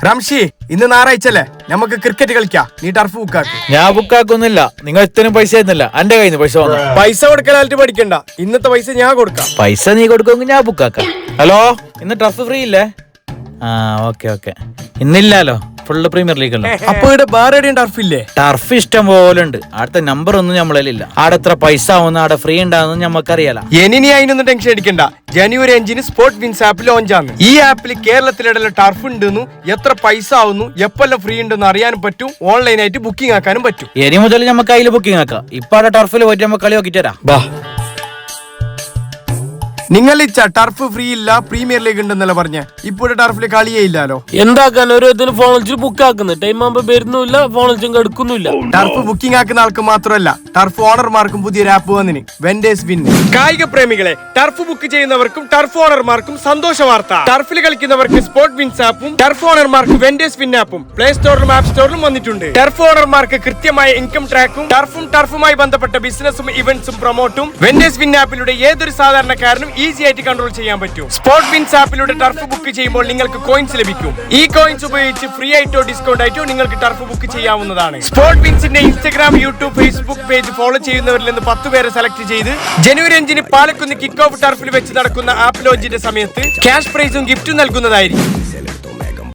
റംഷി, ഇന്ന് ഞായറാഴ്ചല്ലേ, നമുക്ക് ക്രിക്കറ്റ് കളിക്കാം. നീ ടർഫ് ബുക്കാക്ക്. ഞാൻ ബുക്കാക്കൊന്നുമില്ല. നിങ്ങൾ ഇത്രയും പൈസ തന്നില്ല. എന്റെ കയ്യിൽ നിന്ന് പൈസ കൊടുക്കാനായിട്ട് പഠിക്കണ്ട. ഇന്നത്തെ പൈസ ഞാൻ കൊടുക്കാം. പൈസ നീ കൊടുക്കുമെങ്കിൽ ഞാൻ ബുക്കാക്കാം. ഹലോ, ഇന്ന് ടർഫ് ഫ്രീ ഇല്ലേ? ആ, ഓക്കെ. ഇന്നില്ലാലോ, ഫുള്ള് പ്രീമിയർ ലീഗ് അല്ലേ. അപ്പൊ ഇവിടെ വേറെ ടർഫ് ഇല്ലേ? ടർഫ് ഇഷ്ടം പോലെ ഉണ്ട്. അടുത്ത നമ്പർ ഒന്നും നമ്മളില്ല. ആടെ എത്ര പൈസ ആവുന്ന, ആടെ ഫ്രീ ഉണ്ടാവുന്ന നമുക്കറിയാലോ. ഇനി അതിനൊന്നും ടെൻഷൻ അടിക്കണ്ട. ജനുവരി 5 സ്പോർട്ട് വിൻസ് ആപ്പ് ലോഞ്ച് ആണ്. ഈ ആപ്പിൽ കേരളത്തിലിടയിലെ ടർഫ് ഉണ്ടെന്നു, എത്ര പൈസ ആവുന്നു, എപ്പെല്ലാം ഫ്രീ ഉണ്ടെന്ന് അറിയാനും പറ്റും. ഓൺലൈനായിട്ട് ബുക്കിംഗ് ആക്കാനും പറ്റും. ഇനി മുതൽ നമുക്ക് അതിൽ ബുക്കിംഗ് ആക്കാം. ഇപ്പൊ അവിടെ ടർഫിൽ പോയിട്ട് നമുക്ക് കളി നോക്കിട്ട് തരാം. നിങ്ങൾ ടർഫ് ഫ്രീ ഇല്ല, പ്രീമിയർ ലീഗ് ഉണ്ടെന്നല്ല പറഞ്ഞ. ഇപ്പോൾ ടർഫിൽ കളിയേ ഇല്ലാലോ. എന്താക്കാൻ ഒരു ഫോൺ വിളിച്ച് ബുക്ക് ആക്കുന്നത് ടൈം ആകുമ്പോ വരുന്നില്ല, ഫോൺ വിളിച്ചും എടുക്കുന്നില്ല. ടർഫ് ബുക്കിംഗ് ആക്കുന്ന ആൾക്ക് മാത്രമല്ല, ടർഫ് ഓണർമാർക്കും പുതിയൊരു ആപ്പ് വന്നിന്, വെൻഡേഴ്സ് വിൻ. കായിക പ്രേമികളെ, ടർഫ് ബുക്ക് ചെയ്യുന്നവർക്കും ടർഫ് ഓണർമാർക്കും സന്തോഷ വാർത്ത. ടർഫിൽ കളിക്കുന്നവർക്ക് സ്പോർട്ട് വിൻസ് ആപ്പും ടർഫ് ഓണർമാർക്ക് വെൻഡേഴ്സ് വിൻ ആപ്പും പ്ലേ സ്റ്റോറിലും ആപ്പ് സ്റ്റോറിലും വന്നിട്ടുണ്ട്. ടർഫ് ഓണർമാർക്ക് കൃത്യമായ ഇൻകം ട്രാക്കും ടർഫുമായി ബന്ധപ്പെട്ട ബിസിനസ്സും ഇവന്റ്സും പ്രൊമോട്ടും വെൻഡേഴ്സ് വിൻ ആപ്പിലൂടെ ഏതൊരു സാധാരണക്കാരനും ഈസി ആയിട്ട് കൺട്രോൾ ചെയ്യാൻ പറ്റും. സ്പോർട്ട് വിൻസ് ആപ്പിലൂടെ ടർഫ് ബുക്ക് ചെയ്യുമ്പോൾ നിങ്ങൾക്ക് കോയിൻസ് ലഭിക്കും. ഈ കോയിൻസ് ഉപയോഗിച്ച് ഫ്രീ ആയിട്ടോ ഡിസ്കൗണ്ട് ആയിട്ടോ നിങ്ങൾക്ക് ടർഫ് ബുക്ക് ചെയ്യാവുന്നതാണ്. സ്പോർട്ട് വിൻസിന്റെ Instagram, YouTube, Facebook page follow ചെയ്യുന്നവരിൽ നിന്ന് 10 പേരെ സെലക്ട് ചെയ്ത് ജനുവരി 5 പാലക്കുന്ന് കിക്ക് ഓഫ് ടർഫിൽ വെച്ച് നടക്കുന്ന ആപ്പ് ലോഞ്ചിന്റെ സമയത്ത് ക്യാഷ് പ്രൈസും ഗിഫ്റ്റും നൽകുന്നതായിരിക്കും.